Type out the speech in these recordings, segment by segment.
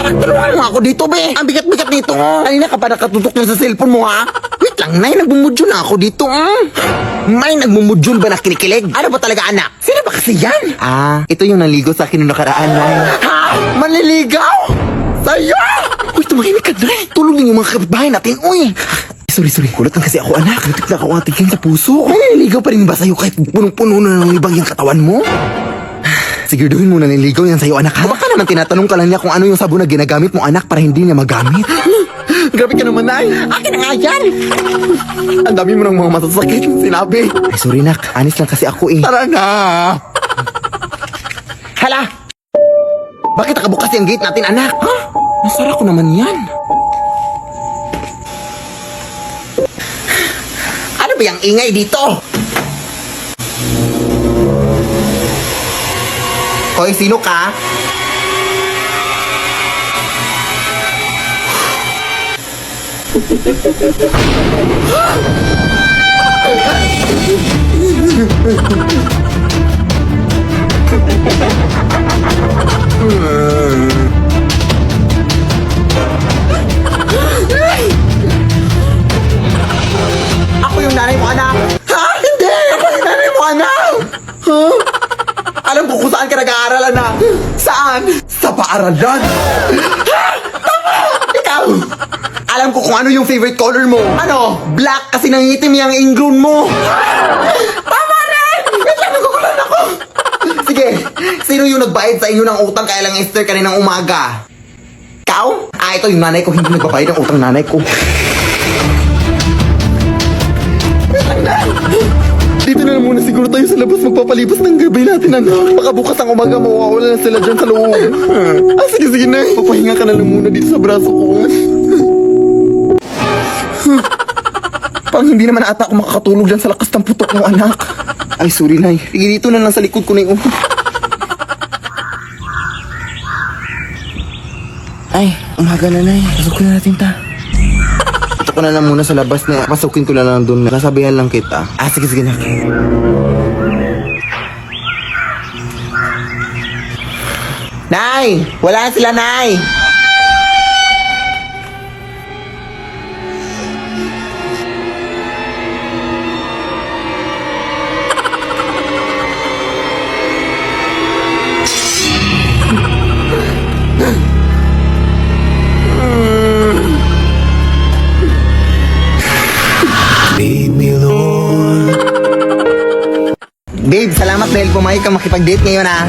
Anak, tulungan mo ako dito, be. Ang bigat-bigat nito. Kanina ka pa nakatutok na sa cellphone mo, ha? Wait lang, Nay. Nagbumudyo na ako dito, May nagmumudyo ba na kinikilig? Ano ba talaga, anak? Sino ba kasi yan? Ito yung naligo sa akin noong nakaraan, Nay. Ha? Manliligaw? Sa'yo? Uy, tumahimik ka, Nay. Tulong din yung mga kapitbahay natin, uy. Sorry. Kulat lang kasi ako, anak. Natik na ako ang tingin sa puso. Ay, niligaw pa rin ba sa'yo kahit punong-puno na ng ibang yung katawan mo? Siguraduhin mo na niligaw yan sa'yo, anak, ha? Baka naman tinatanong ka lang niya kung ano yung sabon na ginagamit mo, anak, para hindi niya magamit. Grabe ka naman, Nay. Akin na nga yan. Ang dami mo ng mga masasakit sinabi. Ay, sorry, nak. Anis lang kasi ako, eh. Tara na. Hala! Bakit nakabukas yung gate natin, anak? Ha? Nasara ko naman yan. Ano ba yung ingay dito? Hoy, sino ka? Ako yung nanay mo, anak. Ha? Hindi! Ako yung nanay mo, anak. Huh? Alam ko kung saan ka nag-aaral, anak. Saan? Sa paaralan. Ha? Tama! Ikaw! Alam ko kung ano yung favorite color mo. Ano? Black kasi nangitim yung ingrown mo. Tama rin! Wait lang, nagugulan ako. Sige, sino yung nagbayad sa inyo ng utang kaya lang Esther kaninang umaga? Ikaw? Ito yung nanay ko. Hindi nagbabayad ng utang nanay ko. Wait lang na. Dito na lang muna siguro tayo sa labas magpapalipas ng gabi natin, anak. Baka bukas ang umaga mawawala na sila dyan sa loob. Sige na. Papahinga ka na lang muna dito sa braso ko. Pang hindi naman ata ako makakatulog dyan sa lakas ng putok mo, anak. Ay, sorry, Nay. Sige, dito na lang sa likod ko na yung... Ay, umaga na, Nay. Pasukin na natin ta. Ito ko na lang muna sa labas na pasukin ko na lang doon. Nasabihan lang kita. Sige na. Nay! Wala sila, Nay! Babe, salamat dahil pumayag ka makipag-date ngayon, ha.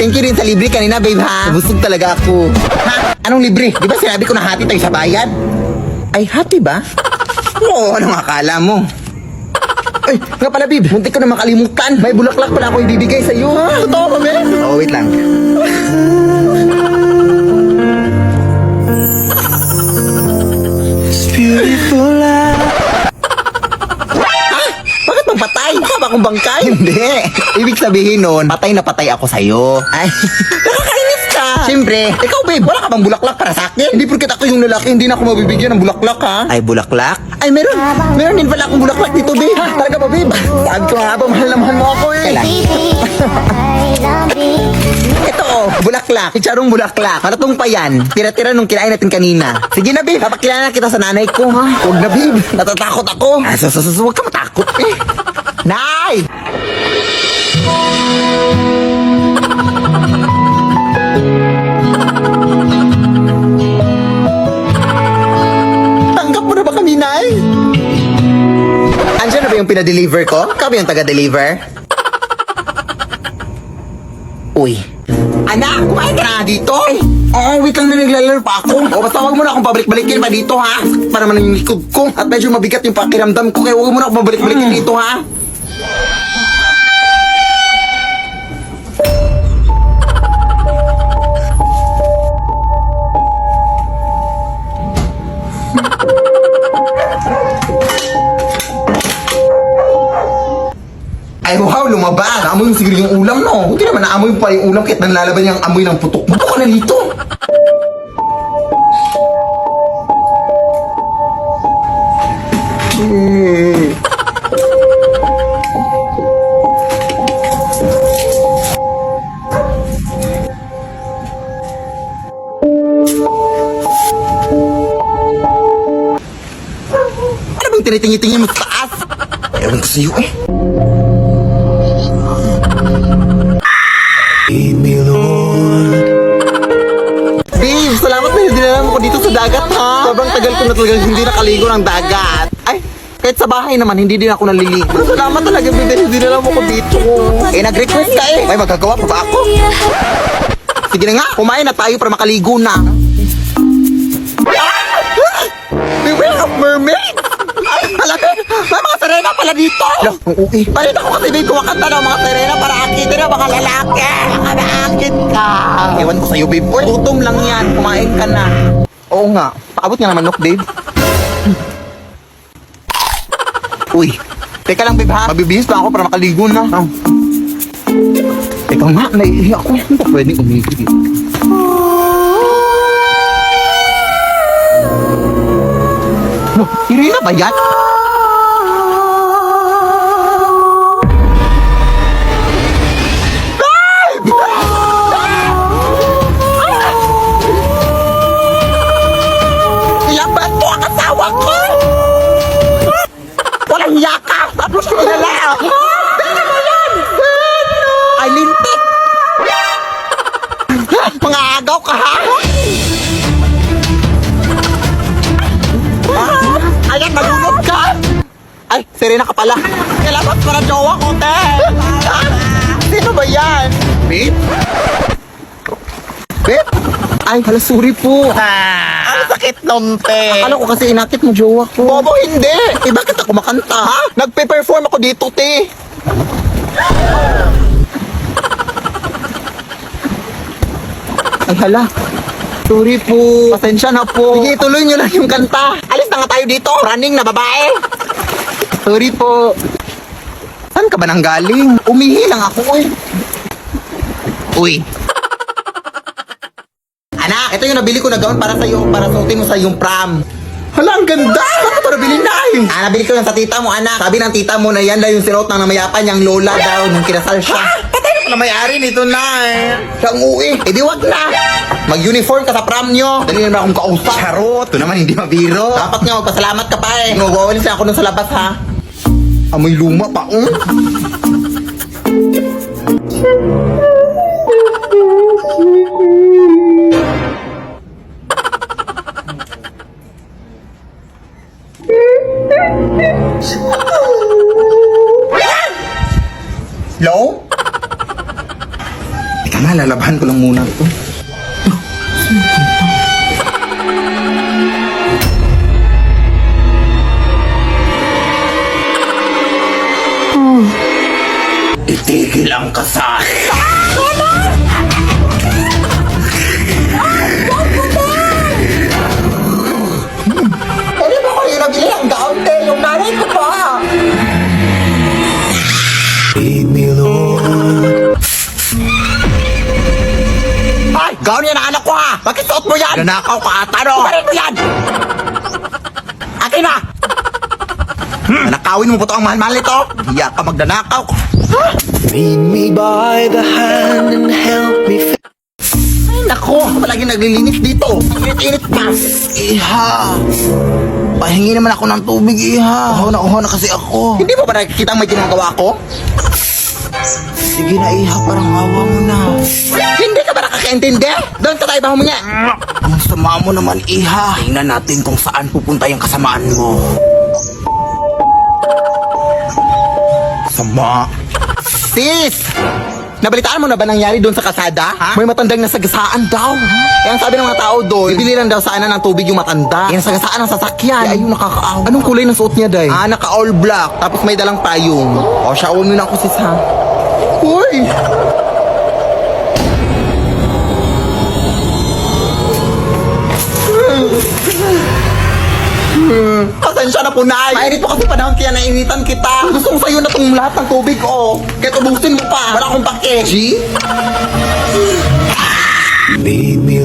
Thank you rin sa libre kanina, babe, ha. Busog talaga ako. Ha? Anong libre? Di ba sinabi ko na hati tayo sa bayad? Ay, hati ba? Oo, anong akala mo? Ay, nga pala, babe. Muntik ko na makalimutan. May bulaklak pala ako ibibigay sa'yo, ha. Totoo ba, babe? Oo, wait lang. It's beautiful life. Patay? Mukha ba akong bangkay? Hindi. Ibig sabihin nun, patay na patay ako sa'yo. Ay, nakakainis ka. Siyempre, ikaw babe, wala ka bang bulaklak para sa akin? Hindi porket ako yung lalaki, hindi na ako mabibigyan ng bulaklak, ha? Ay, bulaklak? Ay, meron din pala akong bulaklak dito, babe. Ha? Talaga ba, babe? Sabi ko nga ba, mahal na mahal mo ako, eh. Kailan? Ito, bulaklak. Chicharong bulaklak. Maratong pa yan. Tira-tira nung kinain natin kanina. Sige na, babe. Papakilala kita sa nanay ko, ha? Huwag na, babe. Natatakot ako. Huwag ka matakot, eh. Nay! Tanggap mo na ba kami, Nay? Andiyan na ba yung pinadeliver ko? Ikaw ba yung taga-deliver? Uy. Anak, kumain ka na dito? Oo, wait lang na naglalaro pa ako. O, basta huwag mo na akong pabalik-balikin pa dito, ha? Para naman yung likod ko. At medyo mabigat yung pakiramdam ko. Kaya huwag mo na akong pabalik-balikin dito, ha? Ay, wow, lumabas. Naamoy yung siguro yung ulam, no? Hindi naman naamoy pa yung ulam kahit nanlalaban yung amoy ng putok. Buto ka na dito. tinitingi-tingi mo sa taas. Ewan ko sa'yo eh. Babe, salamat na hindi na ko dito sa dagat ha. Sobrang tagal ko na talagang hindi nakaligo ng dagat. Ay, kahit sa bahay naman, hindi din ako naliligo. Salamat talaga, babe, dahil hindi na ko dito. Eh, nag-request ka eh. May magagawa pa ba ako? Sige na nga, kumain na tayo para makaligo na. Beware of mermaid! Halaga, may mga sirena pala dito! Ang uwi. Balita ko kasi babe, kumakanta ng mga sirena para akitin na mga lalaki. Nakakakit ka. Ewan ko sa'yo, babe. Uy, gutom lang yan. Kumain ka na. Oo nga. Paabot nga naman, Nok, babe. Uy, teka lang, babe, ha? Mabibihis pa ako para makaligo na. Teka nga, naiihi ako. Hindi pa pwedeng umigil. No, Irina ba yan? Ilaban mo ang asawa ko! Walang yakap! Tapos ko na lang! Pwede mo yan! Ay, lintik! Mga agaw ka, ha? Ayan, nalunod ka! Ay, Serena ka pala. Kailangan ko na jowa ko, te! Sino ba yan? Babe? Babe? Ay, hala, sorry po. Ang sakit nun, te. Akala ko kasi inakit mo jowa ko. Bobo, hindi! Eh, bakit ako makanta, ha? Nagpe-perform ako dito, te. Ay, hala. Sorry po. Pasensya na po. Sige, tuloy nyo lang yung kanta. Alis na nga tayo dito. Running na babae. Sorry po. Saan ka ba nang galing? Umihi lang ako eh. Uy. Anak, ito yung nabili ko na gown para sa'yo. Para suotin mo sa yung prom. Hala, ang ganda! Bakit para bilhin na eh? Nabili ko lang sa tita mo, anak. Sabi ng tita mo na yan daw yung sinuot ng namayapan niyang lola daw nung kinasal siya. Patay na pala may-ari nito na eh. Siya ang uwi. Eh di wag na. Mag-uniform ka sa prom nyo. Dali naman akong kausap. Charot, ito naman hindi mabiro. Dapat nga magpasalamat ka pa eh. Nagwawalis na ako dun sa labas ha. Amoy luma pa. Hello? Teka nga, lalabahan ko lang muna ito. Itigil ang kasal. Ano ba ko yung nabili ang gown te? Yung nanay ko pa. Ay, gown yan ang anak ko ha. Bakit suot mo yan? Nanakaw ka ata no? Parin mo yan! Akin na! Nanakawin mo po ito ang mahal-mahal nito. Hiya ka magdanakaw. Lead me by the hand and help me Ay, nako, palagi naglilinis dito. Init-init pa. Iha. Pahingi naman ako ng tubig, Iha. Uhaw na kasi ako. Hindi mo ba nakikita ang may ginagawa ko? Sige na, Iha. Parang awa mo na. Hindi ka ba nakakaintindi? Doon ka tayo ba huminga? Ang sama mo naman, Iha. Tingnan natin kung saan pupunta yung kasamaan mo. Sama. Sis! Nabalitaan mo na ba nangyari doon sa kasada? Ha? May matandang nasagasaan daw. Kaya ang sabi ng mga tao doon, bibili lang daw sana ng tubig yung matanda. Kaya nasagasaan ang sasakyan. Ay, ayun, nakakaawa. Anong kulay ng suot niya, Day? Naka all black. Tapos may dalang payong. O, shower mo na ako, sis, ha? Uy! Pasensya na po, Nay. Mainit po kasi panahon kaya nainitan kita. Gusto ko sa'yo na itong lahat ng tubig, oh. Kaya tubusin mo pa. Wala akong pake. G? lead me